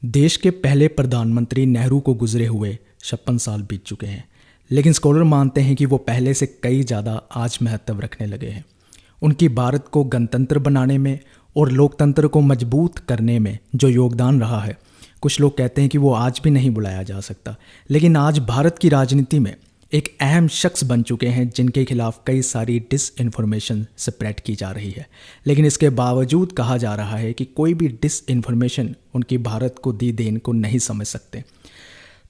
देश के पहले प्रधानमंत्री नेहरू को गुजरे हुए 56 साल बीत चुके हैं, लेकिन स्कॉलर मानते हैं कि वो पहले से कई ज़्यादा आज महत्व रखने लगे हैं। उनकी भारत को गणतंत्र बनाने में और लोकतंत्र को मजबूत करने में जो योगदान रहा है, कुछ लोग कहते हैं कि वो आज भी नहीं भुलाया जा सकता। लेकिन आज भारत की राजनीति में एक अहम शख्स बन चुके हैं जिनके खिलाफ कई सारी डिसइंफॉर्मेशन स्प्रेड की जा रही है। लेकिन इसके बावजूद कहा जा रहा है कि कोई भी डिसइंफॉर्मेशन उनकी भारत को दी देन को नहीं समझ सकते।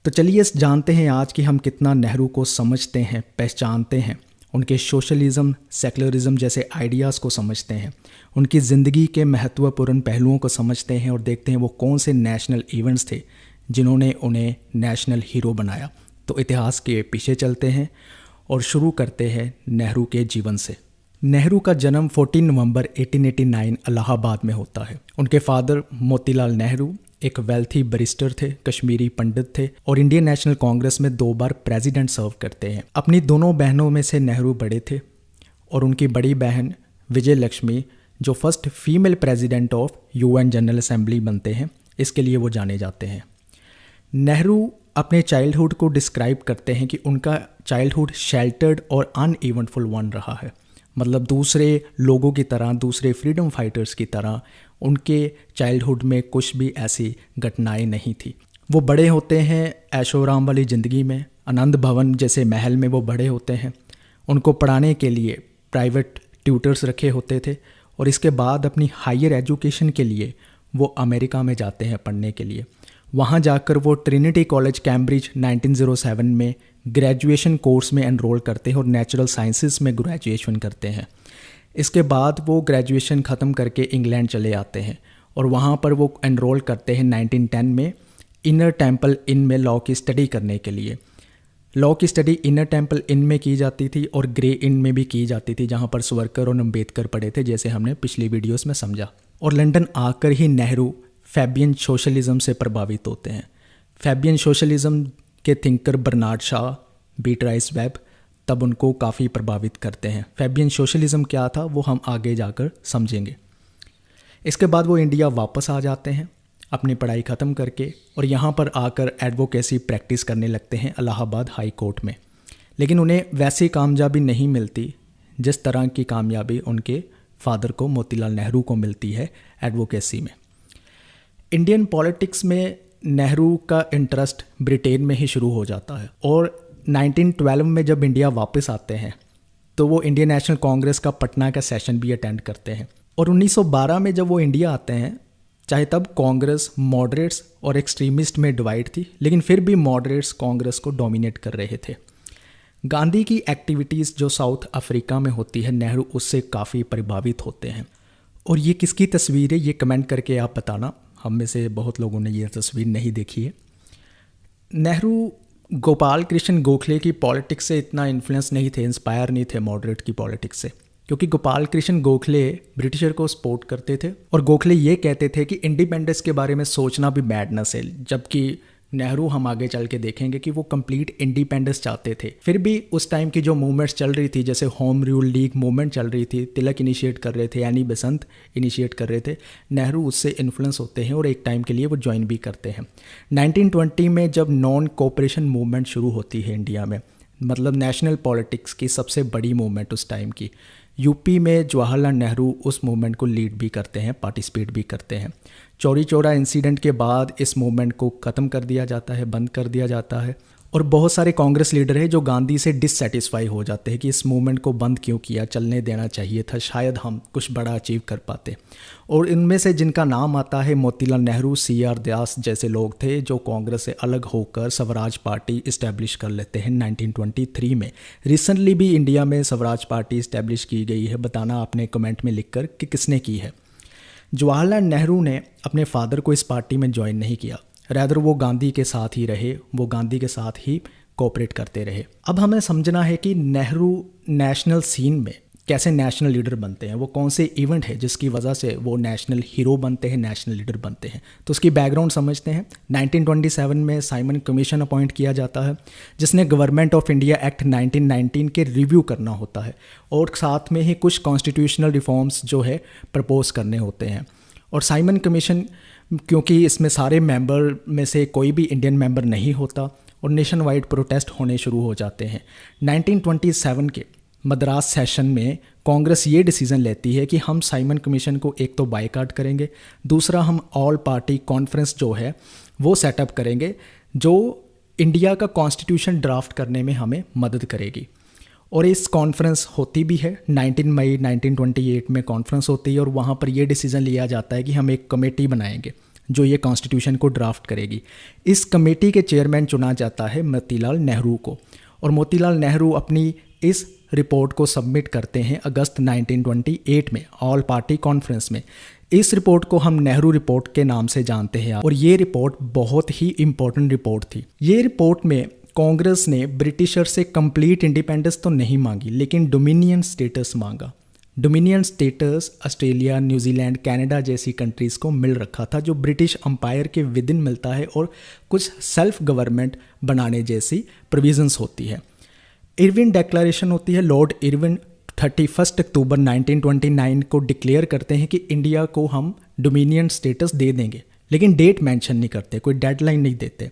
तो चलिए जानते हैं आज कि हम कितना नेहरू को समझते हैं, पहचानते हैं, उनके सोशलिज्म, सेकुलरिज्म जैसे आइडियाज़ को समझते हैं, उनकी ज़िंदगी के महत्वपूर्ण पहलुओं को समझते हैं और देखते हैं वो कौन से नेशनल इवेंट्स थे जिन्होंने उन्हें नेशनल हीरो बनाया। तो इतिहास के पीछे चलते हैं और शुरू करते हैं नेहरू के जीवन से। नेहरू का जन्म 14 नवंबर 1889 इलाहाबाद में होता है। उनके फादर मोतीलाल नेहरू एक वेल्थी बैरिस्टर थे, कश्मीरी पंडित थे और इंडियन नेशनल कांग्रेस में 2 बार प्रेसिडेंट सर्व करते हैं। अपनी दोनों बहनों में से नेहरू बड़े थे और उनकी बड़ी बहन विजय लक्ष्मी जो first female president of UN general assembly बनते हैं, इसके लिए वो जाने जाते हैं। नेहरू अपने चाइल्डहुड को डिस्क्राइब करते हैं कि उनका चाइल्डहुड शेल्टर्ड और अनइवेंटफुल वन रहा है। मतलब दूसरे लोगों की तरह, दूसरे फ्रीडम फाइटर्स की तरह उनके चाइल्डहुड में कुछ भी ऐसी घटनाएं नहीं थी। वो बड़े होते हैं ऐशो आराम वाली ज़िंदगी में, आनंद भवन जैसे महल में वो बड़े होते हैं। उनको पढ़ाने के लिए प्राइवेट ट्यूटर्स रखे होते थे और इसके बाद अपनी हायर एजुकेशन के लिए वो अमेरिका में जाते हैं पढ़ने के लिए। वहाँ जाकर वो ट्रिनिटी कॉलेज कैम्ब्रिज 1907 में ग्रेजुएशन कोर्स में एनरोल करते हैं और नेचुरल साइंसेस में ग्रेजुएशन करते हैं। इसके बाद वो ग्रेजुएशन ख़त्म करके इंग्लैंड चले आते हैं और वहाँ पर वो एनरोल करते हैं 1910 में इनर टेम्पल इन में लॉ की स्टडी करने के लिए। लॉ की स्टडी इनर टेम्पल इन में की जाती थी और ग्रे इन में भी की जाती थी, जहाँ पर सावरकर और अम्बेडकर पढ़े थे, जैसे हमने पिछली वीडियोस में समझा। और लंदन आकर ही नेहरू फैबियन सोशलिज्म से प्रभावित होते हैं। फैबियन सोशलिज्म के थिंकर बर्नार्ड शॉ, बीटराइस वेब तब उनको काफ़ी प्रभावित करते हैं। फैबियन सोशलिज्म क्या था वो हम आगे जाकर समझेंगे। इसके बाद वो इंडिया वापस आ जाते हैं अपनी पढ़ाई ख़त्म करके और यहाँ पर आकर एडवोकेसी प्रैक्टिस करने लगते हैं इलाहाबाद हाई कोर्ट में। लेकिन उन्हें वैसी कामयाबी नहीं मिलती जिस तरह की कामयाबी उनके फादर को, मोतीलाल नेहरू को मिलती है एडवोकेसी में। इंडियन पॉलिटिक्स में नेहरू का इंटरेस्ट ब्रिटेन में ही शुरू हो जाता है और 1912 में जब इंडिया वापस आते हैं तो वो इंडियन नेशनल कांग्रेस का पटना का सेशन भी अटेंड करते हैं। और 1912 में जब वो इंडिया आते हैं, चाहे तब कांग्रेस मॉडरेट्स और एक्सट्रीमिस्ट में डिवाइड थी, लेकिन फिर भी मॉडरेट्स कांग्रेस को डोमिनेट कर रहे थे। गांधी की एक्टिविटीज़ जो साउथ अफ्रीका में होती है, नेहरू उससे काफ़ी प्रभावित होते हैं। और ये किसकी तस्वीर है ये कमेंट करके आप बताना। हम में से बहुत लोगों ने ये तस्वीर नहीं देखी है। नेहरू गोपाल कृष्ण गोखले की पॉलिटिक्स से इतना इन्फ्लुएंस नहीं थे, इंस्पायर नहीं थे मॉडरेट की पॉलिटिक्स से, क्योंकि गोपाल कृष्ण गोखले ब्रिटिशर को सपोर्ट करते थे और गोखले ये कहते थे कि इंडिपेंडेंस के बारे में सोचना भी मैडनेस है। जबकि नेहरू, हम आगे चल के देखेंगे कि वो कंप्लीट इंडिपेंडेंस चाहते थे। फिर भी उस टाइम की जो मूवमेंट्स चल रही थी, जैसे होम रूल लीग मूवमेंट चल रही थी, तिलक इनिशिएट कर रहे थे, यानी बसंत इनिशिएट कर रहे थे, नेहरू उससे इन्फ्लुएंस होते हैं और एक टाइम के लिए वो ज्वाइन भी करते हैं। 1920 में जब नॉन कोऑपरेशन मूवमेंट शुरू होती है इंडिया में, मतलब नेशनल पॉलिटिक्स की सबसे बड़ी मूवमेंट उस टाइम की, यूपी में जवाहरलाल नेहरू उस मूवमेंट को लीड भी करते हैं, पार्टिसिपेट भी करते हैं। चौरी चौरा इंसिडेंट के बाद इस मूवमेंट को ख़त्म कर दिया जाता है, बंद कर दिया जाता है और बहुत सारे कांग्रेस लीडर हैं जो गांधी से डिससेटिस्फाई हो जाते हैं कि इस मूवमेंट को बंद क्यों किया, चलने देना चाहिए था, शायद हम कुछ बड़ा अचीव कर पाते। और इनमें से जिनका नाम आता है मोतीलाल नेहरू, CR दास जैसे लोग थे जो कांग्रेस से अलग होकर स्वराज पार्टी इस्टेब्लिश कर लेते हैं 1923 में। रिसेंटली भी इंडिया में स्वराज पार्टी इस्टेब्लिश की गई है, बताना आपने कमेंट में लिखकर कि किसने की है। जवाहरलाल नेहरू ने अपने फादर को इस पार्टी में ज्वाइन नहीं किया, रैदर वो गांधी के साथ ही रहे, वो गांधी के साथ ही कोऑपरेट करते रहे। अब हमें समझना है कि नेहरू नेशनल सीन में कैसे नेशनल लीडर बनते हैं, वो कौन से इवेंट है जिसकी वजह से वो नेशनल हीरो बनते हैं, नेशनल लीडर बनते हैं। तो उसकी बैकग्राउंड समझते हैं। 1927 में साइमन कमीशन अपॉइंट किया जाता है जिसने गवर्नमेंट ऑफ इंडिया एक्ट 1919 के रिव्यू करना होता है और साथ में ही कुछ कॉन्स्टिट्यूशनल रिफॉर्म्स जो है प्रपोज करने होते हैं। और साइमन कमीशन क्योंकि इसमें सारे मेंबर में से कोई भी इंडियन मेंबर नहीं होता और नेशन वाइड प्रोटेस्ट होने शुरू हो जाते हैं। 1927 के मद्रास सेशन में कांग्रेस ये डिसीज़न लेती है कि हम साइमन कमीशन को एक तो बायकॉट करेंगे, दूसरा हम ऑल पार्टी कॉन्फ्रेंस जो है वो सेटअप करेंगे जो इंडिया का कॉन्स्टिट्यूशन ड्राफ्ट करने में हमें मदद करेगी। और इस कॉन्फ्रेंस होती भी है। 19 मई 1928 में कॉन्फ्रेंस होती है और वहाँ पर ये डिसीज़न लिया जाता है कि हम एक कमेटी बनाएंगे जो ये कॉन्स्टिट्यूशन को ड्राफ्ट करेगी। इस कमेटी के चेयरमैन चुना जाता है मोतीलाल नेहरू को, और मोतीलाल नेहरू अपनी इस रिपोर्ट को सबमिट करते हैं अगस्त 1928 में ऑल पार्टी कॉन्फ्रेंस में। इस रिपोर्ट को हम नेहरू रिपोर्ट के नाम से जानते हैं और ये रिपोर्ट बहुत ही इम्पोर्टेंट रिपोर्ट थी। ये रिपोर्ट में कांग्रेस ने ब्रिटिशर से कंप्लीट इंडिपेंडेंस तो नहीं मांगी, लेकिन डोमिनियन स्टेटस मांगा। Dominion status Australia, New Zealand, Canada जैसी कंट्रीज़ को मिल रखा था जो ब्रिटिश अंपायर के विद इन मिलता है, और कुछ सेल्फ गवर्नमेंट बनाने जैसी प्रोविजंस होती है। इरविन डेक्लेरेशन होती है। लॉर्ड इरविन 31 अक्टूबर 1929 को डिक्लेयर करते हैं कि इंडिया को हम डोमिनियन स्टेटस दे देंगे, लेकिन डेट मेंशन नहीं करते, कोई डेडलाइन नहीं देते।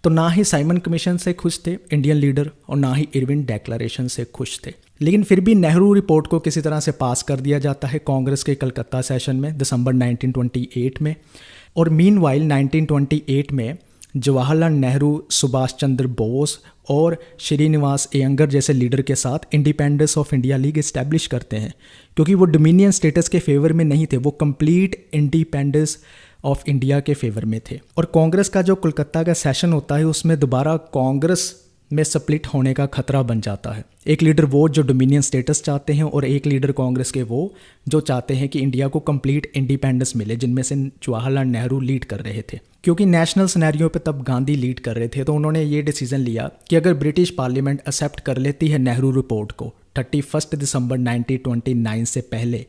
तो ना ही साइमन कमीशन से खुश थे इंडियन लीडर और ना ही इरविन डेक्लेरेशन से खुश थे। लेकिन फिर भी नेहरू रिपोर्ट को किसी तरह से पास कर दिया जाता है कांग्रेस के कलकत्ता सेशन में दिसंबर 1928 में। और मीनवाइल 1928 में जवाहरलाल नेहरू, सुभाष चंद्र बोस और श्रीनिवास अयंगर जैसे लीडर के साथ independence of India league establish करते हैं, क्योंकि वो डोमिनियन स्टेटस के फेवर में नहीं थे, वो कंप्लीट इंडिपेंडेंस ऑफ इंडिया के फेवर में थे। और कांग्रेस का जो कोलकाता का सेशन होता है उसमें दोबारा कांग्रेस में स्प्लिट होने का खतरा बन जाता है। एक लीडर वो जो डोमिनियन स्टेटस चाहते हैं और एक लीडर कांग्रेस के वो जो चाहते हैं कि इंडिया को कंप्लीट इंडिपेंडेंस मिले, जिनमें से जवाहरलाल नेहरू लीड कर रहे थे। क्योंकि नेशनल सिनेरियो पे तब गांधी लीड कर रहे थे, तो उन्होंने ये डिसीजन लिया कि अगर ब्रिटिश पार्लियामेंट एक्सेप्ट कर लेती है नेहरू रिपोर्ट को 31 दिसंबर 1929 से पहले,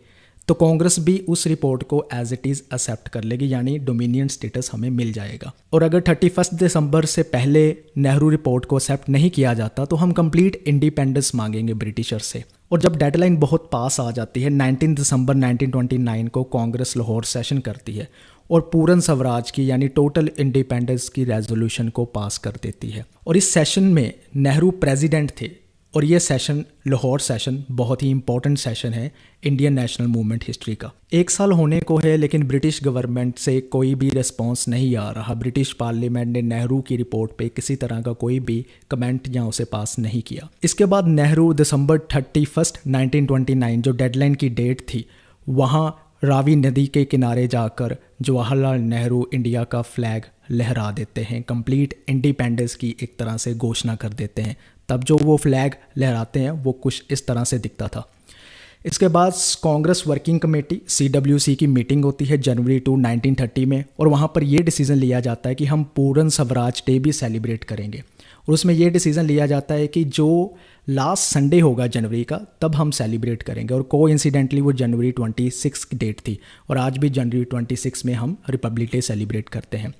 तो कांग्रेस भी उस रिपोर्ट को एज इट इज़ एक्सेप्ट कर लेगी, यानी डोमिनियन स्टेटस हमें मिल जाएगा। और अगर 31 दिसंबर से पहले नेहरू रिपोर्ट को एक्सेप्ट नहीं किया जाता तो हम कंप्लीट इंडिपेंडेंस मांगेंगे ब्रिटिशर से। और जब डेडलाइन बहुत पास आ जाती है 19 दिसंबर 1929 को कांग्रेस लाहौर सेशन करती है और पूर्ण स्वराज की यानी टोटल इंडिपेंडेंस की रेजोल्यूशन को पास कर देती है। और इस सेशन में नेहरू प्रेसिडेंट थे और ये सेशन लाहौर सेशन बहुत ही इंपॉर्टेंट सेशन है इंडियन नेशनल मूवमेंट हिस्ट्री का। 1 साल होने को है लेकिन ब्रिटिश गवर्नमेंट से कोई भी रिस्पांस नहीं आ रहा। ब्रिटिश पार्लियामेंट ने नेहरू की रिपोर्ट पे किसी तरह का कोई भी कमेंट या उसे पास नहीं किया। इसके बाद नेहरू दिसंबर 31, 1929 जो डेडलाइन की डेट थी, वहाँ रावी नदी के किनारे जाकर जवाहरलाल नेहरू इंडिया का फ्लैग लहरा देते हैं, कंप्लीट इंडिपेंडेंस की एक तरह से घोषणा कर देते हैं। तब जो वो फ्लैग लहराते हैं वो कुछ इस तरह से दिखता था। इसके बाद कांग्रेस वर्किंग कमेटी CWC की मीटिंग होती है जनवरी 2, 1930 में, और वहाँ पर ये डिसीज़न लिया जाता है कि हम पूर्ण स्वराज डे भी सेलिब्रेट करेंगे। और उसमें ये डिसीज़न लिया जाता है कि जो लास्ट संडे होगा जनवरी का तब हम सेलिब्रेट करेंगे। और कोइंसिडेंटली वो जनवरी 26 की डेट थी और आज भी जनवरी 26 में हम रिपब्लिक डे सेलिब्रेट करते हैं।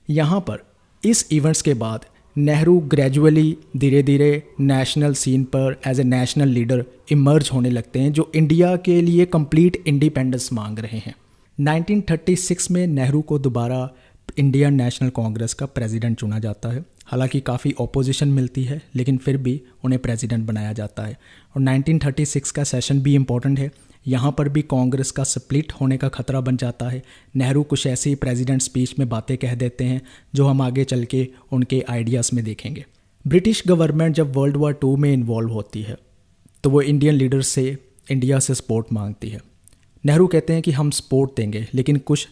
यहाँ पर इस इवेंट्स के बाद नेहरू ग्रेजुअली धीरे धीरे नेशनल सीन पर as a national leader emerge होने लगते हैं जो इंडिया के लिए कंप्लीट इंडिपेंडेंस मांग रहे हैं। 1936 में नेहरू को दोबारा इंडियन नेशनल कांग्रेस का प्रेसिडेंट चुना जाता है। हालांकि काफ़ी ऑपोजिशन मिलती है लेकिन फिर भी उन्हें प्रेसिडेंट बनाया जाता है। और 1936 का सेशन भी इम्पोर्टेंट है। यहाँ पर भी कांग्रेस का स्प्लिट होने का खतरा बन जाता है। नेहरू कुछ ऐसी प्रेसिडेंट स्पीच में बातें कह देते हैं जो हम आगे चल के उनके आइडियाज़ में देखेंगे। ब्रिटिश गवर्नमेंट जब वर्ल्ड वॉर 2 में इन्वॉल्व होती है तो वो इंडियन लीडर्स से इंडिया से सपोर्ट मांगती है। नेहरू कहते हैं कि हम सपोर्ट देंगे लेकिन कुछ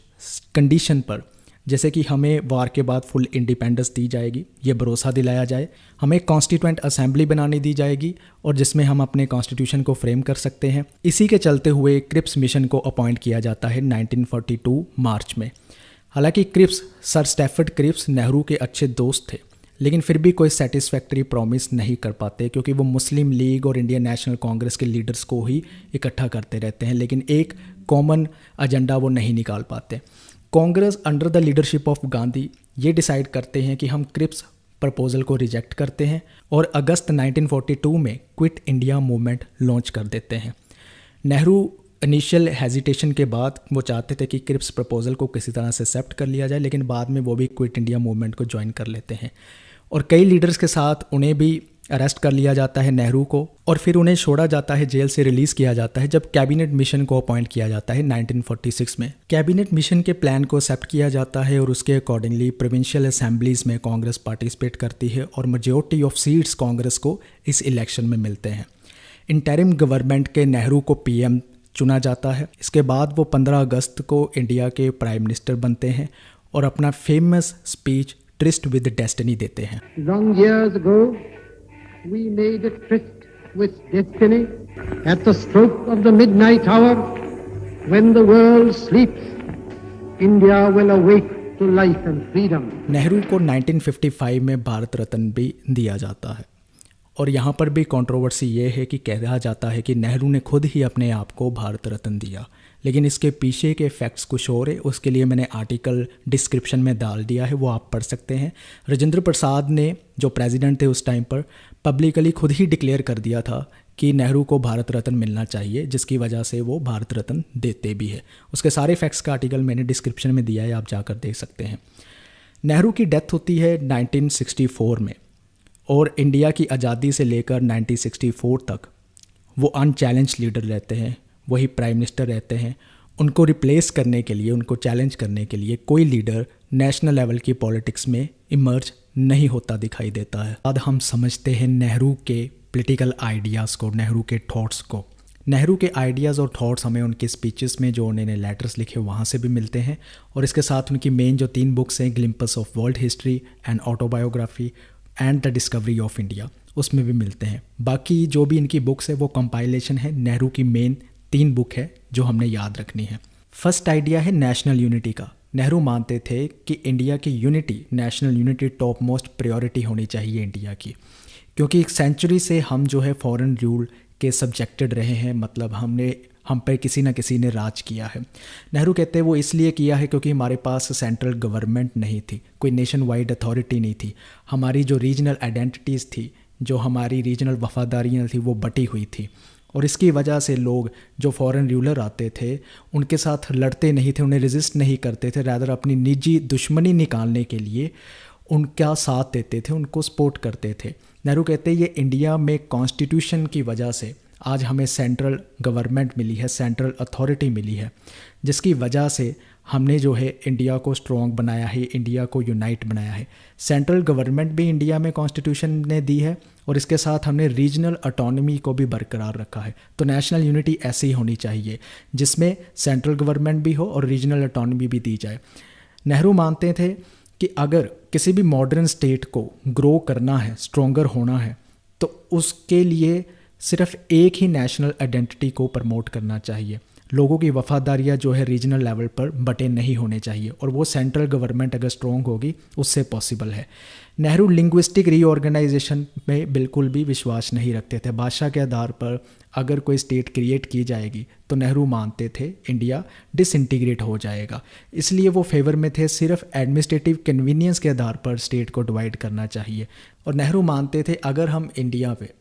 कंडीशन पर, जैसे कि हमें वार के बाद फुल इंडिपेंडेंस दी जाएगी, ये भरोसा दिलाया जाए, हमें कॉन्स्टिट्यूएंट असेंबली बनाने दी जाएगी और जिसमें हम अपने कॉन्स्टिट्यूशन को फ्रेम कर सकते हैं। इसी के चलते हुए क्रिप्स मिशन को अपॉइंट किया जाता है 1942 मार्च में। हालांकि Cripps, sir Stafford Cripps Nehru के अच्छे दोस्त थे लेकिन फिर भी कोई सेटिस्फैक्ट्री प्रॉमिस नहीं कर पाते क्योंकि वो मुस्लिम लीग और इंडियन नेशनल कांग्रेस के लीडर्स को ही इकट्ठा करते रहते हैं लेकिन एक कॉमन एजेंडा वो नहीं निकाल पाते। Congress under the leadership of Gandhi ये डिसाइड करते हैं कि हम क्रिप्स प्रपोजल को रिजेक्ट करते हैं और अगस्त 1942 में क्विट इंडिया मूवमेंट लॉन्च कर देते हैं। नेहरू इनिशियल हेजिटेशन के बाद वो चाहते थे कि क्रिप्स प्रपोजल को किसी तरह से एक्सेप्ट कर लिया जाए, लेकिन बाद में वो भी क्विट इंडिया मूवमेंट को ज्वाइन कर लेते हैं और कई लीडर्स के साथ उन्हें भी अरेस्ट कर लिया जाता है नेहरू को, और फिर उन्हें छोड़ा जाता है, जेल से रिलीज़ किया जाता है जब कैबिनेट मिशन को अपॉइंट किया जाता है 1946 में। कैबिनेट मिशन के प्लान को एक्सेप्ट किया जाता है और उसके अकॉर्डिंगली प्रोविंशियल असेंबलीज़ में कांग्रेस पार्टिसिपेट करती है और मेजॉरिटी ऑफ सीट्स कांग्रेस को इस इलेक्शन में मिलते हैं। इंटरिम गवर्नमेंट के नेहरू को पीएम चुना जाता है। इसके बाद वो 15 अगस्त को इंडिया के प्राइम मिनिस्टर बनते हैं और अपना famous speech tourist with destiny देते हैं। Long years ago, we made a tryst with destiny at the stroke of the midnight hour. When the world sleeps, India will awake to life and freedom. Nehru को 1955 में भारत रत्न भी दिया जाता है और यहाँ पर भी कंट्रोवर्सी ये है कि कहा जाता है कि नेहरू ने खुद ही अपने आप को भारत रत्न दिया, लेकिन इसके पीछे के फैक्ट्स कुछ और है। उसके लिए मैंने आर्टिकल डिस्क्रिप्शन में डाल दिया है, वो आप पढ़ सकते हैं। राजेंद्र प्रसाद ने, जो प्रेसिडेंट थे उस टाइम पर, पब्लिकली खुद ही डिक्लेयर कर दिया था कि नेहरू को भारत रत्न मिलना चाहिए, जिसकी वजह से वो भारत रत्न देते भी है। उसके सारे फैक्ट्स का आर्टिकल मैंने डिस्क्रिप्शन में दिया है, आप जाकर देख सकते हैं। नेहरू की डेथ होती है 1964 में और इंडिया की आज़ादी से लेकर 1964 तक वो अनचैलेंज लीडर रहते हैं, वही प्राइम मिनिस्टर रहते हैं। उनको रिप्लेस करने के लिए, उनको चैलेंज करने के लिए कोई लीडर नेशनल लेवल की पॉलिटिक्स में इमर्ज नहीं होता दिखाई देता है। बाद हम समझते हैं नेहरू के पॉलिटिकल आइडियाज़ को, नेहरू के थॉट्स को। नेहरू के आइडियाज़ और थॉट्स हमें उनके स्पीचेस में, जो उन्होंने लेटर्स लिखे, वहाँ से भी मिलते हैं और इसके साथ उनकी मेन जो 3 बुक्स हैं, glimpse of world history and autobiography and the discovery of India, उसमें भी मिलते हैं। बाकी जो भी इनकी बुक्स है वो कंपाइलेशन है, नेहरू की मेन 3 बुक है जो हमने याद रखनी है। फर्स्ट आइडिया है नेशनल यूनिटी का। नेहरू मानते थे कि इंडिया की unity, national unity top most priority होनी चाहिए इंडिया की, क्योंकि एक सेंचुरी से हम जो है फॉरेन रूल के सब्जेक्टेड रहे हैं, मतलब हम पे किसी न किसी ने राज किया है। नेहरू कहते हैं वो इसलिए किया है क्योंकि हमारे पास सेंट्रल गवर्नमेंट नहीं थी, कोई नेशन वाइड अथॉरिटी नहीं थी, हमारी जो रीजनल आइडेंटिटीज़ थी, जो हमारी रीजनल वफादारियाँ थी, वो बटी हुई थी और इसकी वजह से लोग जो फॉरेन रूलर आते थे उनके साथ लड़ते नहीं थे, उन्हें रेजिस्ट नहीं करते थे, रादर अपनी निजी दुश्मनी निकालने के लिए उनका साथ देते थे, उनको सपोर्ट करते थे। नेहरू कहते हैं ये इंडिया में कॉन्स्टिट्यूशन की वजह से आज हमें सेंट्रल गवर्नमेंट मिली है, सेंट्रल अथॉरिटी मिली है, जिसकी वजह से हमने जो है इंडिया को स्ट्रॉन्ग बनाया है, इंडिया को यूनाइट बनाया है। सेंट्रल गवर्नमेंट भी इंडिया में कॉन्स्टिट्यूशन ने दी है और इसके साथ हमने रीजनल ऑटोनॉमी को भी बरकरार रखा है। तो नेशनल यूनिटी ऐसी ही होनी चाहिए जिसमें सेंट्रल गवर्नमेंट भी हो और रीजनल ऑटोनॉमी भी दी जाए। नेहरू मानते थे कि अगर किसी भी मॉडर्न स्टेट को ग्रो करना है, स्ट्रॉन्गर होना है, तो उसके लिए सिर्फ एक ही नेशनल आइडेंटिटी को प्रमोट करना चाहिए। लोगों की वफादारियाँ जो है रीजनल लेवल पर बटे नहीं होने चाहिए और वो सेंट्रल गवर्नमेंट अगर स्ट्रॉन्ग होगी उससे पॉसिबल है। नेहरू लिंग्विस्टिक रीऑर्गेनाइजेशन में बिल्कुल भी विश्वास नहीं रखते थे। भाषा के आधार पर अगर कोई स्टेट क्रिएट की जाएगी तो नेहरू मानते थे इंडिया डिसइंटीग्रेट हो जाएगा, इसलिए वो फेवर में थे सिर्फ एडमिनिस्ट्रेटिव कन्वीनियंस के आधार पर स्टेट को डिवाइड करना चाहिए। और नेहरू मानते थे अगर हम इंडिया पे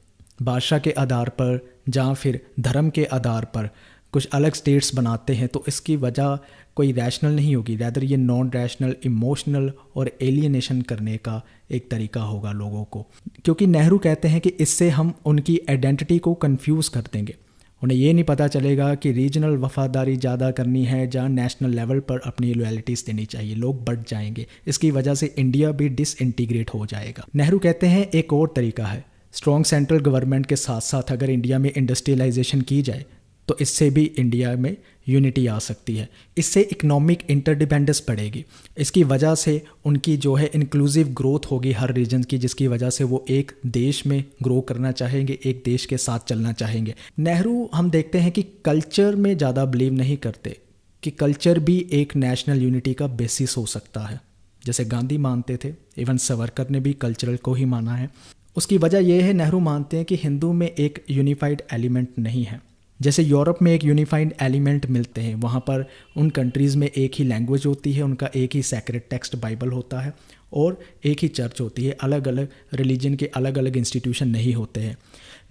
भाषा के आधार पर या फिर धर्म के आधार पर कुछ अलग स्टेट्स बनाते हैं तो इसकी वजह कोई रैशनल नहीं होगी, रैदर ये नॉन रैशनल, इमोशनल और एलियनेशन करने का एक तरीका होगा लोगों को, क्योंकि नेहरू कहते हैं कि इससे हम उनकी आइडेंटिटी को कंफ्यूज कर देंगे। उन्हें ये नहीं पता चलेगा कि रीजनल वफादारी ज़्यादा करनी है या नेशनल लेवल पर अपनी लॉयल्टीज़ देनी चाहिए, लोग बढ़ जाएंगे, इसकी वजह से इंडिया भी डिसइंटीग्रेट हो जाएगा। नेहरू कहते हैं एक और तरीका है, स्ट्रॉन्ग सेंट्रल गवर्नमेंट के साथ साथ अगर इंडिया में इंडस्ट्रियलाइजेशन की जाए तो इससे भी इंडिया में यूनिटी आ सकती है, इससे इकोनॉमिक इंटरडिपेंडेंस बढ़ेगी, इसकी वजह से उनकी जो है इंक्लूसिव ग्रोथ होगी हर रीजन की, जिसकी वजह से वो एक देश में ग्रो करना चाहेंगे, एक देश के साथ चलना चाहेंगे। नेहरू हम देखते हैं कि कल्चर में ज़्यादा बिलीव नहीं करते कि कल्चर भी एक नेशनल यूनिटी का बेसिस हो सकता है, जैसे गांधी मानते थे, इवन सावरकर ने भी कल्चरल को ही माना है। उसकी वजह यह है, नेहरू मानते हैं कि हिंदू में एक यूनिफाइड एलिमेंट नहीं है। जैसे यूरोप में एक यूनिफाइड एलिमेंट मिलते हैं, वहाँ पर उन कंट्रीज़ में एक ही लैंग्वेज होती है, उनका एक ही सैक्रेड टेक्स्ट बाइबल होता है और एक ही चर्च होती है, अलग अलग रिलीजन के अलग अलग इंस्टीट्यूशन नहीं होते हैं।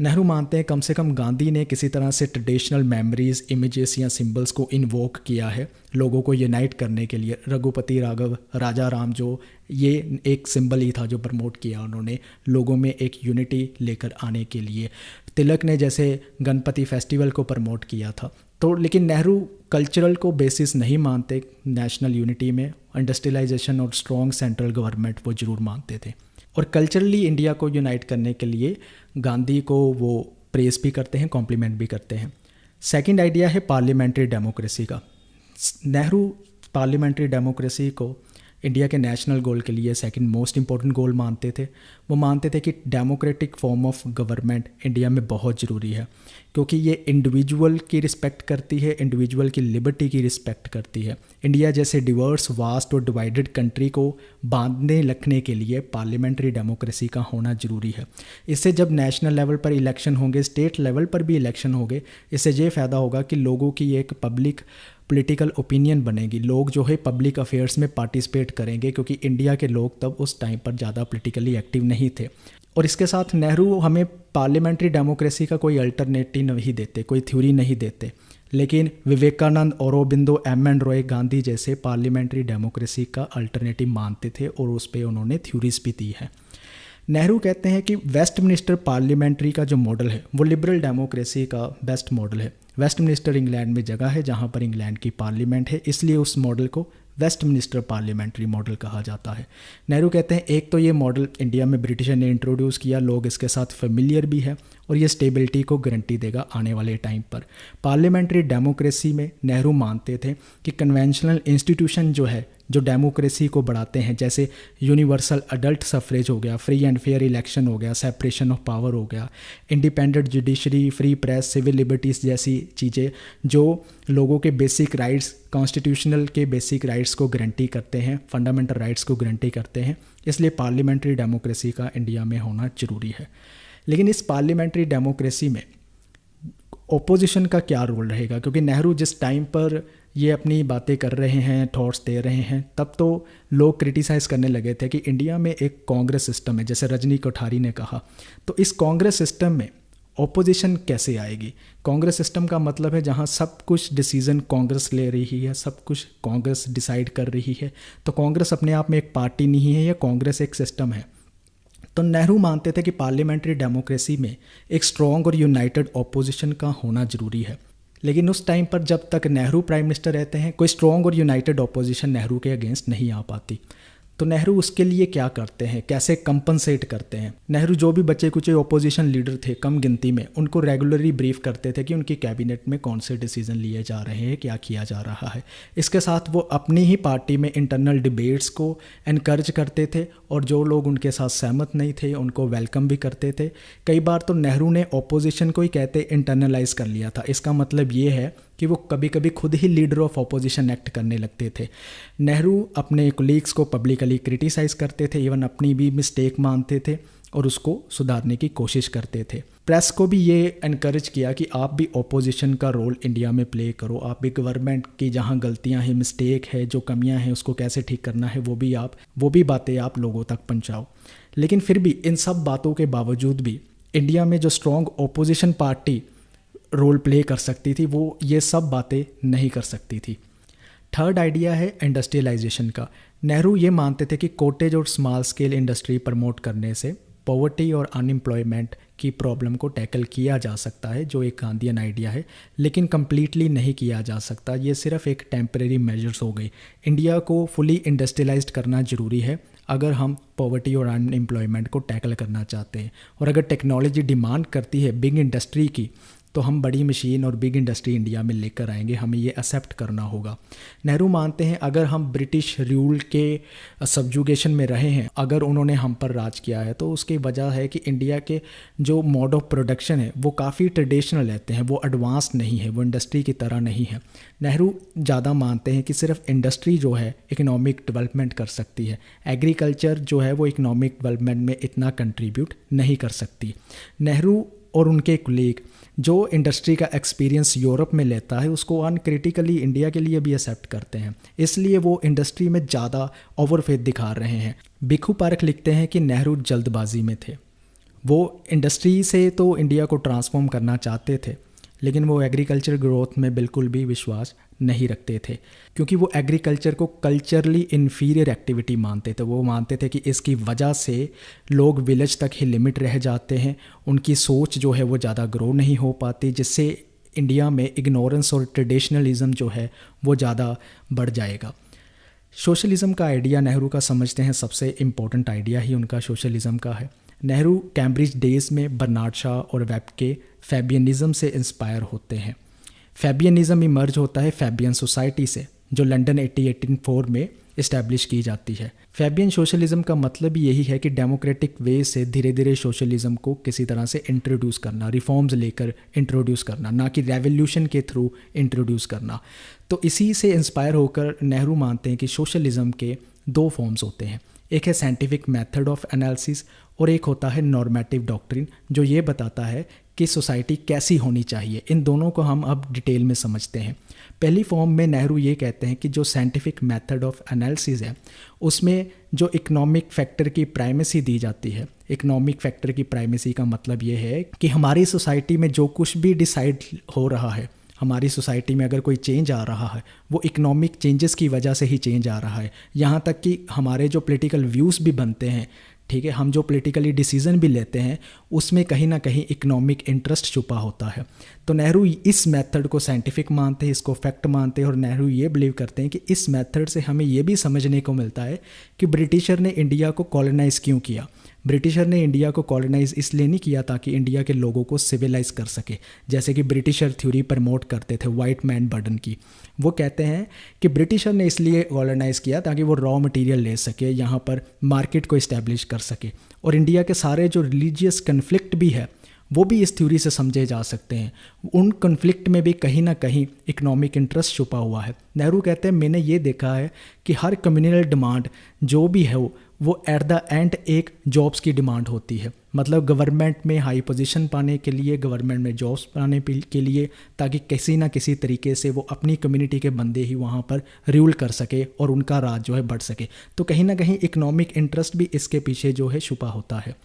नेहरू मानते हैं कम से कम गांधी ने किसी तरह से ट्रेडिशनल मेमोरीज, इमेजेस या सिंबल्स को इन्वोक किया है लोगों को यूनाइट करने के लिए। रघुपति राघव, राजा राम, जो ये एक सिंबल ही था जो प्रमोट किया उन्होंने लोगों में एक यूनिटी लेकर आने के लिए। तिलक ने जैसे गणपति फेस्टिवल को प्रमोट किया था। तो लेकिन नेहरू कल्चरल को बेसिस नहीं मानते नेशनल यूनिटी में। इंडस्ट्रियलाइजेशन और स्ट्रॉन्ग सेंट्रल गवर्नमेंट वो ज़रूर मानते थे। और कल्चरली इंडिया को यूनाइट करने के लिए गांधी को वो प्रेज भी करते हैं, कॉम्प्लीमेंट भी करते हैं। सेकंड आइडिया है पार्लियामेंट्री डेमोक्रेसी का। नेहरू पार्लियामेंट्री डेमोक्रेसी को इंडिया के नेशनल गोल के लिए सेकंड मोस्ट इंपॉर्टेंट गोल मानते थे। वो मानते थे कि democratic form of government India में बहुत ज़रूरी है, क्योंकि ये इंडिविजुअल की रिस्पेक्ट करती है, इंडिविजुअल की लिबर्टी की रिस्पेक्ट करती है। इंडिया जैसे डिवर्स, वास्ट और डिवाइडेड कंट्री को बांधने रखने के लिए पार्लियामेंट्री डेमोक्रेसी का होना ज़रूरी है। इससे जब नेशनल लेवल पर इलेक्शन होंगे, स्टेट लेवल पर भी इलेक्शन होंगे, इससे ये फ़ायदा होगा कि लोगों की एक पब्लिक पॉलिटिकल ओपिनियन बनेगी। लोग जो है पब्लिक अफेयर्स में पार्टिसिपेट करेंगे, क्योंकि इंडिया के लोग तब उस टाइम पर ज़्यादा पॉलिटिकली एक्टिव नहीं थे। और इसके साथ नेहरू हमें पार्लियामेंट्री डेमोक्रेसी का कोई अल्टरनेटिव नहीं देते, कोई थ्योरी नहीं देते, लेकिन विवेकानंद, औरोबिंदो, एम.एन. रॉय, गांधी जैसे पार्लियामेंट्री डेमोक्रेसी का अल्टरनेटिव मानते थे और उस पर उन्होंने थ्योरीज भी दी है। नेहरू कहते हैं कि वेस्टमिनिस्टर पार्लियामेंट्री का जो मॉडल है वो लिबरल डेमोक्रेसी का बेस्ट मॉडल है। वेस्टमिनिस्टर इंग्लैंड में जगह है जहाँ पर इंग्लैंड की पार्लियामेंट है, इसलिए उस मॉडल को वेस्टमिनिस्टर पार्लियामेंट्री मॉडल कहा जाता है। नेहरू कहते हैं एक तो ये मॉडल इंडिया में ब्रिटिशर ने इंट्रोड्यूस किया, लोग इसके साथ फेमिलियर भी है और ये स्टेबिलिटी को गारंटी देगा आने वाले टाइम पर। पार्लियामेंट्री डेमोक्रेसी में नेहरू मानते थे कि कन्वेंशनल इंस्टीट्यूशन जो है जो डेमोक्रेसी को बढ़ाते हैं, जैसे यूनिवर्सल अडल्ट सफरेज हो गया, फ्री एंड फेयर इलेक्शन हो गया, सेपरेशन ऑफ पावर हो गया, independent judiciary, free press, civil liberties जैसी चीज़ें जो लोगों के बेसिक राइट्स, कॉन्स्टिट्यूशनल के बेसिक राइट्स को गारंटी करते हैं, फंडामेंटल राइट्स को गारंटी करते हैं। इसलिए पार्लियामेंट्री डेमोक्रेसी का इंडिया में होना ज़रूरी है। लेकिन इस पार्लियामेंट्री डेमोक्रेसी में ओपोजिशन का क्या रोल रहेगा, क्योंकि नेहरू जिस टाइम पर ये अपनी बातें कर रहे हैं, थॉट्स दे रहे हैं, तब तो लोग क्रिटिसाइज़ करने लगे थे कि इंडिया में एक कांग्रेस सिस्टम है, जैसे रजनी कोठारी ने कहा। तो इस कांग्रेस सिस्टम में ओपोजिशन कैसे आएगी? कांग्रेस सिस्टम का मतलब है जहाँ सब कुछ डिसीजन कांग्रेस ले रही है, सब कुछ कांग्रेस डिसाइड कर रही है। तो कांग्रेस अपने आप में एक पार्टी नहीं है, या कांग्रेस एक सिस्टम है। तो नेहरू मानते थे कि पार्लियामेंट्री डेमोक्रेसी में एक स्ट्रॉन्ग और यूनाइटेड ऑपोजिशन का होना ज़रूरी है। लेकिन उस टाइम पर जब तक नेहरू प्राइम मिनिस्टर रहते हैं, कोई स्ट्रॉन्ग और यूनाइटेड ऑपोजिशन नेहरू के अगेंस्ट नहीं आ पाती। तो नेहरू उसके लिए क्या करते हैं, कैसे कंपनसेट करते हैं? नेहरू जो भी बचे कुचे ओपोजिशन लीडर थे कम गिनती में, उनको रेगुलरली ब्रीफ करते थे कि उनकी कैबिनेट में कौन से डिसीजन लिए जा रहे हैं, क्या किया जा रहा है। इसके साथ वो अपनी ही पार्टी में इंटरनल डिबेट्स को एनकरेज करते थे और जो लोग उनके साथ सहमत नहीं थे उनको वेलकम भी करते थे। कई बार तो नेहरू ने ओपोजिशन को ही कहते इंटरनलाइज कर लिया था। इसका मतलब ये है कि वो कभी कभी खुद ही लीडर ऑफ ऑपोजिशन एक्ट करने लगते थे। नेहरू अपने कोलीग्स को पब्लिकली क्रिटिसाइज़ करते थे, इवन अपनी भी मिस्टेक मानते थे और उसको सुधारने की कोशिश करते थे। प्रेस को भी ये इनकरेज किया कि आप भी ऑपोजिशन का रोल इंडिया में प्ले करो, आप भी गवर्नमेंट की जहाँ गलतियाँ हैं, मिस्टेक है, जो कमियाँ हैं उसको कैसे ठीक करना है वो भी बातें आप लोगों तक पहुँचाओ। लेकिन फिर भी इन सब बातों के बावजूद भी इंडिया में जो strong opposition party role play कर सकती थी, वो ये सब बातें नहीं कर सकती थी। थर्ड आइडिया है इंडस्ट्रियलाइजेशन का। नेहरू ये मानते थे कि कॉटेज और स्मॉल स्केल इंडस्ट्री प्रमोट करने से पॉवर्टी और अनएम्प्लॉयमेंट की प्रॉब्लम को टैकल किया जा सकता है, जो एक गांधीयन आइडिया है, लेकिन कम्प्लीटली नहीं किया जा सकता। ये सिर्फ एक टेम्परेरी मेजर्स हो गई। इंडिया को फुली इंडस्ट्रियलाइज्ड करना ज़रूरी है अगर हम पॉवर्टी और अनएम्प्लॉयमेंट को टैकल करना चाहते हैं। और अगर टेक्नोलॉजी डिमांड करती है बिग इंडस्ट्री की, तो हम बड़ी मशीन और बिग इंडस्ट्री इंडिया में लेकर आएंगे, हमें ये एक्सेप्ट करना होगा। नेहरू मानते हैं अगर हम ब्रिटिश रूल के सब्जुगेशन में रहे हैं, अगर उन्होंने हम पर राज किया है, तो उसकी वजह है कि इंडिया के जो मोड ऑफ प्रोडक्शन है वो काफ़ी ट्रेडिशनल रहते हैं, वो एडवांस नहीं है, वो इंडस्ट्री की तरह नहीं है। नेहरू ज़्यादा मानते हैं कि सिर्फ इंडस्ट्री जो है इकोनॉमिक डेवलपमेंट कर सकती है, एग्रीकल्चर जो है वो इकोनॉमिक डेवलपमेंट में इतना कंट्रीब्यूट नहीं कर सकती। नेहरू और उनके कुलीग जो इंडस्ट्री का एक्सपीरियंस यूरोप में लेता है उसको अनक्रिटिकली इंडिया के लिए भी एक्सेप्ट करते हैं, इसलिए वो इंडस्ट्री में ज़्यादा ओवरफेथ दिखा रहे हैं। भिखू पारख लिखते हैं कि नेहरू जल्दबाजी में थे, वो इंडस्ट्री से तो इंडिया को ट्रांसफॉर्म करना चाहते थे, लेकिन वो एग्रीकल्चर ग्रोथ में बिल्कुल भी विश्वास नहीं रखते थे, क्योंकि वो एग्रीकल्चर को कल्चरली इन्फीरियर एक्टिविटी मानते थे। वो मानते थे कि इसकी वजह से लोग विलेज तक ही लिमिट रह जाते हैं, उनकी सोच जो है वो ज़्यादा ग्रो नहीं हो पाती, जिससे इंडिया में इग्नोरेंस और ट्रेडिशनलिज्म जो है वो ज़्यादा बढ़ जाएगा। सोशलिज़म का आइडिया नेहरू का समझते हैं सबसे इम्पोर्टेंट आइडिया ही उनका सोशलिज़म का है। नेहरू कैम्ब्रिज डेज में बर्नार्ड शॉ और वेब के फैबियनिज़म से इंस्पायर होते हैं। फैबियनिज़म इमर्ज होता है फैबियन सोसाइटी से, जो लंदन 1884 में इस्टेब्लिश की जाती है। फैबियन सोशलिज़म का मतलब यही है कि डेमोक्रेटिक वे से धीरे धीरे सोशलिज़म को किसी तरह से इंट्रोड्यूस करना, रिफॉर्म्स लेकर इंट्रोड्यूस करना, ना कि रेवोल्यूशन के थ्रू इंट्रोड्यूस करना। तो इसी से इंस्पायर होकर नेहरू मानते हैं कि सोशलिज़म के दो फॉर्म्स होते हैं, एक है साइंटिफिक मेथड ऑफ एनालिसिस और एक होता है नॉर्मेटिव डॉक्ट्रिन, जो ये बताता है कि सोसाइटी कैसी होनी चाहिए। इन दोनों को हम अब डिटेल में समझते हैं। पहली फॉर्म में नेहरू ये कहते हैं कि जो साइंटिफिक मेथड ऑफ एनालिसिस है उसमें जो इकोनॉमिक फैक्टर की प्राइमेसी दी जाती है। इकोनॉमिक फैक्टर की प्राइमेसी का मतलब ये है कि हमारी सोसाइटी में जो कुछ भी डिसाइड हो रहा है, हमारी सोसाइटी में अगर कोई चेंज आ रहा है वो इकोनॉमिक चेंजेस की वजह से ही चेंज आ रहा है। यहाँ तक कि हमारे जो पॉलिटिकल व्यूज़ भी बनते हैं, ठीक है, हम जो पॉलिटिकली डिसीजन भी लेते हैं उसमें कहीं ना कहीं इकोनॉमिक इंटरेस्ट छुपा होता है। तो नेहरू इस मेथड को साइंटिफिक मानते हैं, इसको फैक्ट मानते हैं, और नेहरू ये बिलीव करते हैं कि इस मेथड से हमें ये भी समझने को मिलता है कि ब्रिटिशर ने इंडिया को कॉलोनाइज़ क्यों किया। ब्रिटिशर ने इंडिया को कॉलोनाइज़ इसलिए नहीं किया ताकि इंडिया के लोगों को सिविलाइज कर सके, जैसे कि ब्रिटिशर थ्योरी प्रमोट करते थे वाइट मैन बर्डन की। वो कहते हैं कि ब्रिटिशर ने इसलिए कॉलोनाइज़ किया ताकि वो रॉ मटेरियल ले सके, यहाँ पर मार्केट को इस्टेब्लिश कर सके, और इंडिया के सारे जो रिलीजियस कन्फ्लिक्ट भी है वो भी इस थ्योरी से समझे जा सकते हैं। उन कन्फ्लिक्ट में भी कहीं ना कहीं इकोनॉमिक इंटरेस्ट छुपा हुआ है। नेहरू कहते हैं मैंने ये देखा है कि हर कम्युनल डिमांड जो भी है वो एट द एंड एक जॉब्स की डिमांड होती है। मतलब गवर्नमेंट में हाई पोजीशन पाने के लिए, गवर्नमेंट में जॉब्स पाने के लिए, ताकि किसी ना किसी तरीके से वो अपनी कम्युनिटी के बंदे ही वहाँ पर रूल कर सके और उनका राज जो है बढ़ सके। तो कहीं ना कहीं इकोनॉमिक इंटरेस्ट भी इसके पीछे जो है छुपा होता है।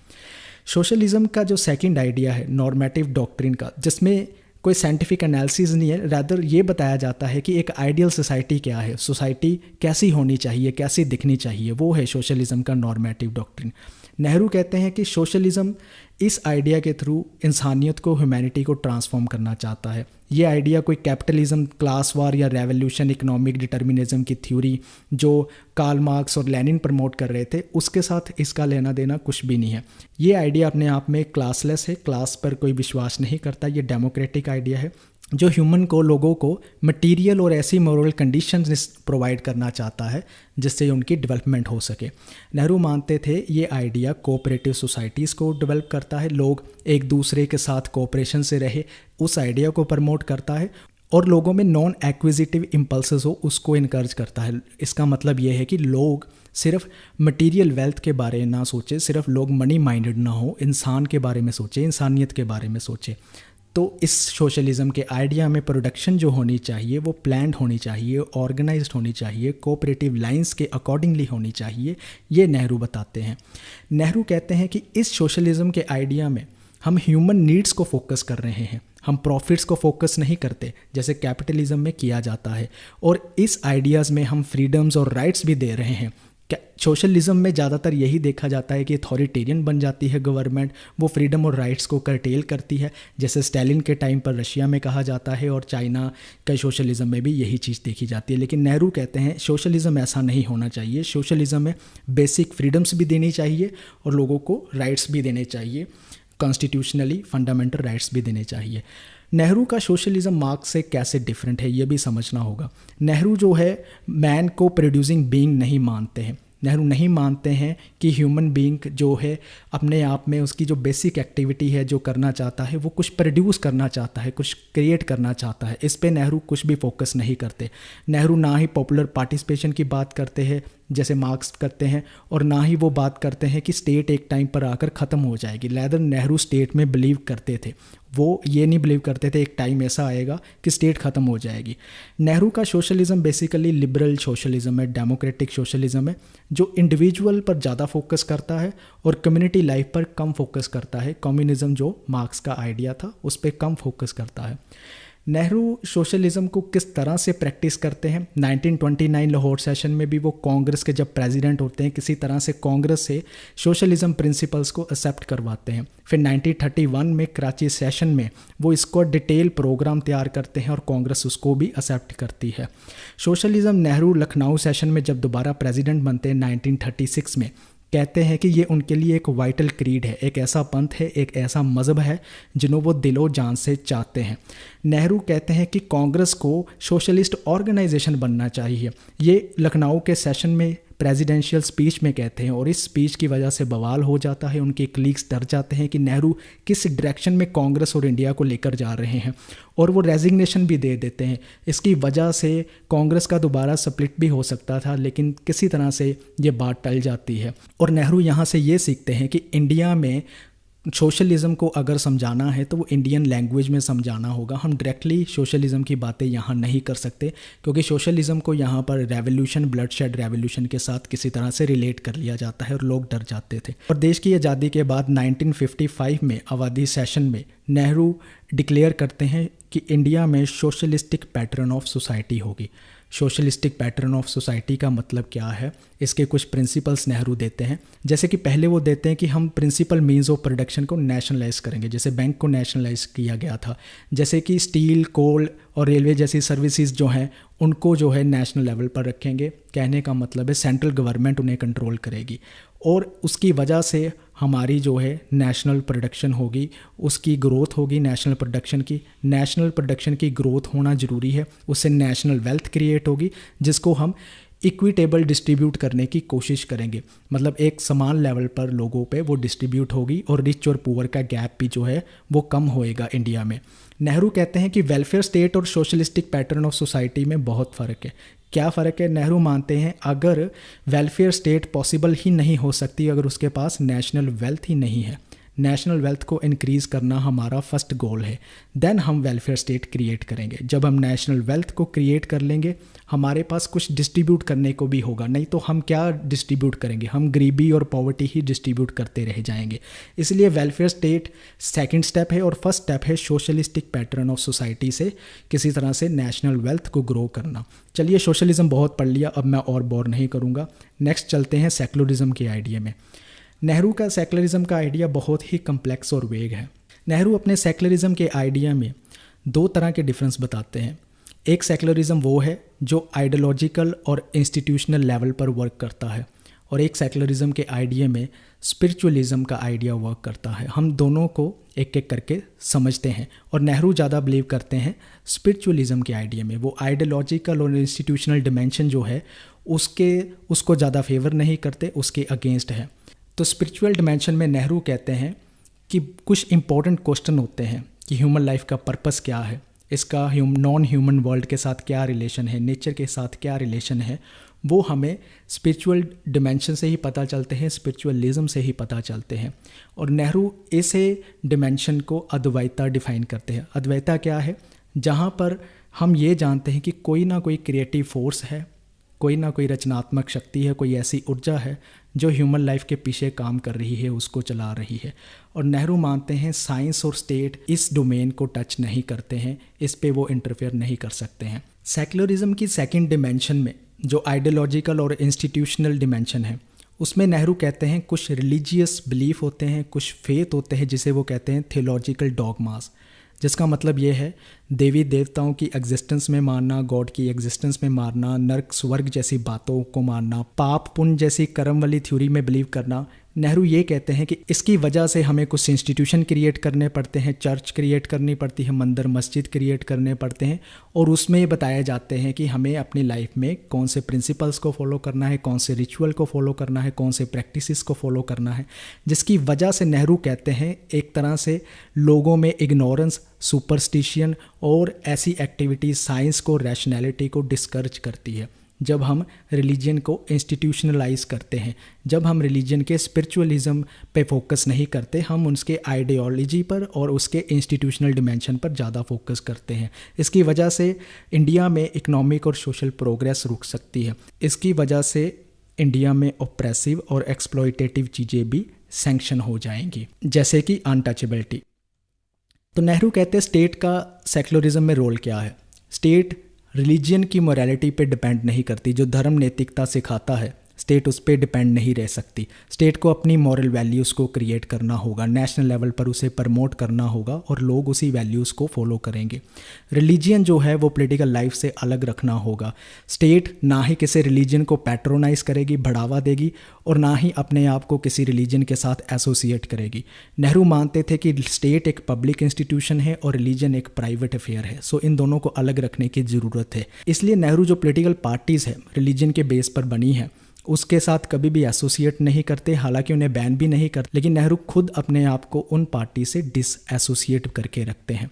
सोशलिज़म का जो सेकंड आइडिया है नॉर्मेटिव डॉक्ट्रिन का, जिसमें कोई साइंटिफिक एनालिसिस नहीं है, रादर ये बताया जाता है कि एक आइडियल सोसाइटी क्या है, सोसाइटी कैसी होनी चाहिए, कैसी दिखनी चाहिए, वो है सोशलिज़म का नॉर्मेटिव डॉक्ट्रिन। नेहरू कहते हैं कि सोशलिज़म इस आइडिया के थ्रू इंसानियत को, ह्यूमैनिटी को ट्रांसफॉर्म करना चाहता है। ये आइडिया कोई कैपिटलिज्म, क्लास वार या रेवोल्यूशन, इकोनॉमिक डिटर्मिनिज्म की थ्योरी जो कार्ल मार्क्स और लेनिन प्रमोट कर रहे थे उसके साथ इसका लेना देना कुछ भी नहीं है। ये आइडिया अपने आप में क्लासलेस है, क्लास पर कोई विश्वास नहीं करता। ये डेमोक्रेटिक आइडिया है जो ह्यूमन को, लोगों को मटेरियल और ऐसी मॉरल कंडीशंस प्रोवाइड करना चाहता है जिससे उनकी डेवलपमेंट हो सके। नेहरू मानते थे ये आइडिया कोऑपरेटिव सोसाइटीज़ को डेवलप करता है, लोग एक दूसरे के साथ कोऑपरेशन से रहे, उस आइडिया को प्रमोट करता है, और लोगों में नॉन एक्विजिटिव इम्पल्सेस हो उसको इनकरेज करता है। इसका मतलब ये है कि लोग सिर्फ मटेरियल वेल्थ के बारे में ना सोचे, सिर्फ लोग मनी माइंडेड ना हो, इंसान के बारे में सोचे, इंसानियत के बारे में सोचे। तो इस सोशलिज़म के आइडिया में प्रोडक्शन जो होनी चाहिए वो प्लान्ड होनी चाहिए, ऑर्गेनाइज्ड होनी चाहिए, कोऑपरेटिव लाइंस के अकॉर्डिंगली होनी चाहिए, ये नेहरू बताते हैं। नेहरू कहते हैं कि इस सोशलिज़म के आइडिया में हम ह्यूमन नीड्स को फोकस कर रहे हैं, हम प्रॉफिट्स को फोकस नहीं करते जैसे कैपिटलिज्म में किया जाता है, और इस आइडियाज़ में हम फ्रीडम्स और राइट्स भी दे रहे हैं। सोशलिज्म में ज़्यादातर यही देखा जाता है कि अथॉरिटेरियन बन जाती है गवर्नमेंट, वो फ्रीडम और राइट्स को करटेल करती है, जैसे स्टालिन के टाइम पर रशिया में कहा जाता है, और चाइना के सोशलिज्म में भी यही चीज़ देखी जाती है। लेकिन नेहरू कहते हैं सोशलिज्म ऐसा नहीं होना चाहिए। सोशलिज्म में बेसिक फ्रीडम्स भी देनी चाहिए और लोगों को राइट्स भी देने चाहिए, कॉन्स्टिट्यूशनली फंडामेंटल राइट्स भी देने चाहिए। नेहरू का सोशलिज्म मार्क्स से कैसे डिफरेंट है ये भी समझना होगा। नेहरू जो है मैन को प्रोड्यूसिंग बीइंग नहीं मानते हैं। नेहरू नहीं मानते हैं कि ह्यूमन बीइंग जो है अपने आप में उसकी जो बेसिक एक्टिविटी है जो करना चाहता है वो कुछ प्रोड्यूस करना चाहता है, कुछ क्रिएट करना चाहता है। इस पे नेहरू कुछ भी फोकस नहीं करते। नेहरू ना ही पॉपुलर पार्टिसिपेशन की बात करते हैं, जैसे मार्क्स करते हैं, और ना ही वो बात करते हैं कि स्टेट एक टाइम पर आकर ख़त्म हो जाएगी। लेदर नेहरू स्टेट में बिलीव करते थे, वो ये नहीं बिलीव करते थे एक टाइम ऐसा आएगा कि स्टेट ख़त्म हो जाएगी। नेहरू का सोशलिज़म बेसिकली लिबरल सोशलिज़म है, डेमोक्रेटिक सोशलिज़म है, जो इंडिविजुअल पर ज़्यादा फोकस करता है और कम्युनिटी लाइफ पर कम फोकस करता है। कम्युनिज़म जो मार्क्स का आइडिया था उस पर कम फोकस करता है। नेहरू सोशलिज़म को किस तरह से प्रैक्टिस करते हैं? 1929 लाहौर सेशन में भी वो कांग्रेस के जब प्रेसिडेंट होते हैं किसी तरह से कांग्रेस से सोशलिज़म प्रिंसिपल्स को एक्सेप्ट करवाते हैं। फिर 1931 में कराची सेशन में वो इसको डिटेल प्रोग्राम तैयार करते हैं और कांग्रेस उसको भी एक्सेप्ट करती है। सोशलिज़म नेहरू लखनऊ सेशन में जब दोबारा प्रेसिडेंट बनते हैं 1936 में, कहते हैं कि ये उनके लिए एक वाइटल क्रीड है, एक ऐसा पंथ है, एक ऐसा मज़हब है जिन्हों वो दिलो जान से चाहते हैं। नेहरू कहते हैं कि कांग्रेस को सोशलिस्ट ऑर्गेनाइजेशन बनना चाहिए। ये लखनऊ के सेशन में प्रेसिडेंशियल स्पीच में कहते हैं, और इस स्पीच की वजह से बवाल हो जाता है। उनके कलीग्स डर जाते हैं कि नेहरू किस डायरेक्शन में कांग्रेस और इंडिया को लेकर जा रहे हैं, और वो रेजिग्नेशन भी दे देते हैं। इसकी वजह से कांग्रेस का दोबारा स्प्लिट भी हो सकता था, लेकिन किसी तरह से ये बात टल जाती है। और नेहरू यहाँ से ये सीखते हैं कि इंडिया में सोशलिज़म को अगर समझाना है तो वो इंडियन लैंग्वेज में समझाना होगा। हम डायरेक्टली सोशलिज़म की बातें यहाँ नहीं कर सकते, क्योंकि सोशलिज़म को यहाँ पर रेवोल्यूशन, ब्लडशेड रेवोल्यूशन के साथ किसी तरह से रिलेट कर लिया जाता है और लोग डर जाते थे। और देश की आज़ादी के बाद 1955 में आबादी सेशन में नेहरू डिक्लेयर करते हैं कि इंडिया में सोशलिस्टिक पैटर्न ऑफ सोसाइटी होगी। सोशलिस्टिक पैटर्न ऑफ सोसाइटी का मतलब क्या है? इसके कुछ प्रिंसिपल्स नेहरू देते हैं। जैसे कि पहले वो देते हैं कि हम प्रिंसिपल मीन्स ऑफ प्रोडक्शन को नेशनलाइज करेंगे, जैसे बैंक को नेशनलाइज किया गया था। जैसे कि स्टील, कोल और रेलवे जैसी सर्विसेज जो हैं उनको जो है नेशनल लेवल पर रखेंगे। कहने का मतलब है सेंट्रल गवर्नमेंट उन्हें कंट्रोल करेगी, और उसकी वजह से हमारी जो है नेशनल प्रोडक्शन होगी, उसकी ग्रोथ होगी नेशनल प्रोडक्शन की। नेशनल प्रोडक्शन की ग्रोथ होना ज़रूरी है, उससे नेशनल वेल्थ क्रिएट होगी जिसको हम इक्विटेबल डिस्ट्रीब्यूट करने की कोशिश करेंगे। मतलब एक समान लेवल पर लोगों पे वो डिस्ट्रीब्यूट होगी, और रिच और पुअर का गैप भी जो है वो कम होएगा इंडिया में। नेहरू कहते हैं कि वेलफेयर स्टेट और सोशलिस्टिक पैटर्न ऑफ सोसाइटी में बहुत फ़र्क है। क्या फ़र्क है? नेहरू मानते हैं अगर वेलफेयर स्टेट पॉसिबल ही नहीं हो सकती अगर उसके पास नेशनल वेल्थ ही नहीं है। नेशनल वेल्थ को इंक्रीज़ करना हमारा फर्स्ट गोल है, देन हम वेलफेयर स्टेट क्रिएट करेंगे। जब हम नेशनल वेल्थ को क्रिएट कर लेंगे हमारे पास कुछ डिस्ट्रीब्यूट करने को भी होगा, नहीं तो हम क्या डिस्ट्रीब्यूट करेंगे? हम गरीबी और पॉवर्टी ही डिस्ट्रीब्यूट करते रह जाएंगे। इसलिए वेलफेयर स्टेट सेकंड स्टेप है, और फर्स्ट स्टेप है सोशलिस्टिक पैटर्न ऑफ सोसाइटी से किसी तरह से नेशनल वेल्थ को ग्रो करना। चलिए, सोशलिज्म बहुत पढ़ लिया, अब मैं और बोर नहीं करूँगा। नेक्स्ट चलते हैं सेकुलरिज्म के आइडिया में। नेहरू का सेकुलरिज्म का आइडिया बहुत ही कम्प्लेक्स और वेग है। नेहरू अपने सेकुलरिज्म के आइडिया में दो तरह के डिफरेंस बताते हैं। एक सेकुलरिज्म वो है जो आइडियोलॉजिकल और इंस्टीट्यूशनल लेवल पर वर्क करता है, और एक सेकुलरिज्म के आइडिया में स्पिरिचुअलिज्म का आइडिया वर्क करता है। हम दोनों को एक एक करके समझते हैं, और नेहरू ज़्यादा बिलीव करते हैं स्पिरिचुअलिज्म के आइडिया में। वो आइडियोलॉजिकल और इंस्टीट्यूशनल डिमेंशन जो है उसको ज़्यादा फेवर नहीं करते, उसके अगेंस्ट है। तो स्पिरिचुअल डिमेंशन में नेहरू कहते हैं कि कुछ इंपॉर्टेंट क्वेश्चन होते हैं कि ह्यूमन लाइफ का पर्पस क्या है, इसका नॉन ह्यूमन वर्ल्ड के साथ क्या रिलेशन है, नेचर के साथ क्या रिलेशन है, वो हमें स्पिरिचुअल डिमेंशन से ही पता चलते हैं, स्पिरिचुअलिज्म से ही पता चलते हैं। और नेहरू ऐसे डिमेंशन को अद्वैता डिफाइन करते हैं। अद्वैता क्या है? जहाँ पर हम ये जानते हैं कि कोई ना कोई क्रिएटिव फोर्स है, कोई ना कोई रचनात्मक शक्ति है, कोई ऐसी ऊर्जा है जो ह्यूमन लाइफ के पीछे काम कर रही है, उसको चला रही है। और नेहरू मानते हैं साइंस और स्टेट इस डोमेन को टच नहीं करते हैं, इस पे वो इंटरफेयर नहीं कर सकते हैं। सेकुलरिज्म की सेकंड डिमेंशन में जो आइडियोलॉजिकल और इंस्टीट्यूशनल डिमेंशन है, उसमें नेहरू कहते हैं कुछ रिलीजियस बिलीफ होते हैं, कुछ फेथ होते हैं, जिसे वो कहते हैं थियोलॉजिकल डॉगमास, जिसका मतलब ये है देवी देवताओं की एग्जिस्टेंस में मानना, गॉड की एग्जिस्टेंस में मानना, नर्क स्वर्ग जैसी बातों को मानना, पाप पुण्य जैसी कर्म वाली थ्योरी में बिलीव करना। नेहरू ये कहते हैं कि इसकी वजह से हमें कुछ इंस्टीट्यूशन क्रिएट करने पड़ते हैं, चर्च क्रिएट करनी पड़ती है, मंदिर मस्जिद क्रिएट करने पड़ते हैं, और उसमें बताए जाते हैं कि हमें अपनी लाइफ में कौन से प्रिंसिपल्स को फॉलो करना है, कौन से रिचुअल को फॉलो करना है, कौन से प्रैक्टिसेस को फॉलो करना है, जिसकी वजह से नेहरू कहते हैं एक तरह से लोगों में इग्नोरेंस, सुपरस्टिशियन और ऐसी एक्टिविटीज़ साइंस को, रैशनैलिटी को डिस्करेज करती है। जब हम रिलीजन को इंस्टीट्यूशनलाइज करते हैं, जब हम रिलीजन के स्पिरिचुअलिज्म पे फोकस नहीं करते, हम उसके आइडियोलॉजी पर और उसके इंस्टीट्यूशनल डिमेंशन पर ज़्यादा फोकस करते हैं। इसकी वजह से इंडिया में इकोनॉमिक और सोशल प्रोग्रेस रुक सकती है। इसकी वजह से इंडिया में ऑप्रेसिव और एक्सप्लॉयटेटिव चीज़ें भी सैंक्शन हो जाएंगी, जैसे कि अनटचेबिलिटी। तो नेहरू कहते हैं स्टेट का सेक्युलरिज्म में रोल क्या है। स्टेट रिलीजन की मोरालिटी पे डिपेंड नहीं करती। जो धर्म नैतिकता सिखाता है, स्टेट उस पर डिपेंड नहीं रह सकती। स्टेट को अपनी मॉरल वैल्यूज़ को क्रिएट करना होगा, नेशनल लेवल पर उसे प्रमोट करना होगा और लोग उसी वैल्यूज़ को फॉलो करेंगे। रिलीजन जो है वो पॉलिटिकल लाइफ से अलग रखना होगा। स्टेट ना ही किसी रिलीजन को पैट्रोनाइज करेगी, बढ़ावा देगी, और ना ही अपने आप को किसी रिलीजन के साथ एसोसिएट करेगी। नेहरू मानते थे कि स्टेट एक पब्लिक इंस्टीट्यूशन है और रिलीजन एक प्राइवेट अफेयर है। सो इन दोनों को अलग रखने की ज़रूरत है। इसलिए नेहरू जो पॉलिटिकल पार्टीज़ है रिलीजन के बेस पर बनी है उसके साथ कभी भी एसोसिएट नहीं करते, हालांकि उन्हें बैन भी नहीं करते, लेकिन नेहरू खुद अपने आप को उन पार्टी से डिसएसोसिएट करके रखते हैं।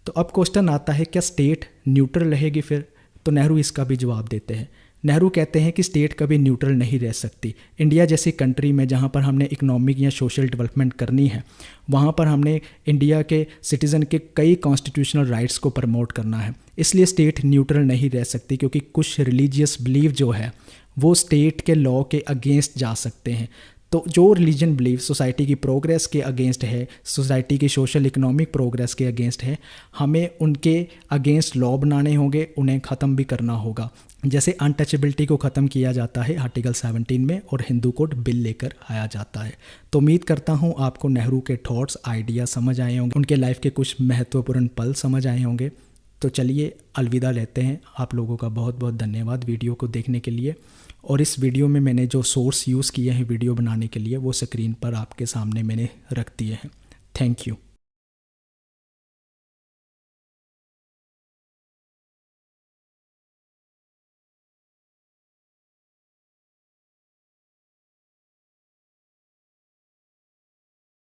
तो अब क्वेश्चन आता है, क्या स्टेट न्यूट्रल रहेगी फिर? तो नेहरू इसका भी जवाब देते हैं। नेहरू कहते हैं कि स्टेट कभी न्यूट्रल नहीं रह सकती। इंडिया जैसी कंट्री में जहाँ पर हमने इकोनॉमिक या सोशल डेवलपमेंट करनी है, वहाँ पर हमने इंडिया के सिटीज़न के कई कॉन्स्टिट्यूशनल राइट्स को प्रमोट करना है। इसलिए स्टेट न्यूट्रल नहीं रह सकती, क्योंकि कुछ रिलीजियस बिलीव जो है वो स्टेट के लॉ के अगेंस्ट जा सकते हैं। तो जो रिलीजन बिलीव सोसाइटी की प्रोग्रेस के अगेंस्ट है, सोसाइटी की सोशल इकोनॉमिक प्रोग्रेस के अगेंस्ट है, हमें उनके अगेंस्ट लॉ बनाने होंगे, उन्हें ख़त्म भी करना होगा। जैसे अनटचेबिलिटी को ख़त्म किया जाता है आर्टिकल 17 में और हिंदू कोड बिल लेकर आया जाता है। तो उम्मीद करता हूँ आपको नेहरू के थॉट्स, आइडिया समझ आए होंगे, उनके लाइफ के कुछ महत्वपूर्ण पल समझ आए होंगे। तो चलिए अलविदा लेते हैं। आप लोगों का बहुत बहुत धन्यवाद वीडियो को देखने के लिए। और इस वीडियो में मैंने जो सोर्स यूज़ किए हैं वीडियो बनाने के लिए वो स्क्रीन पर आपके सामने मैंने रख दिए हैं। Thank you.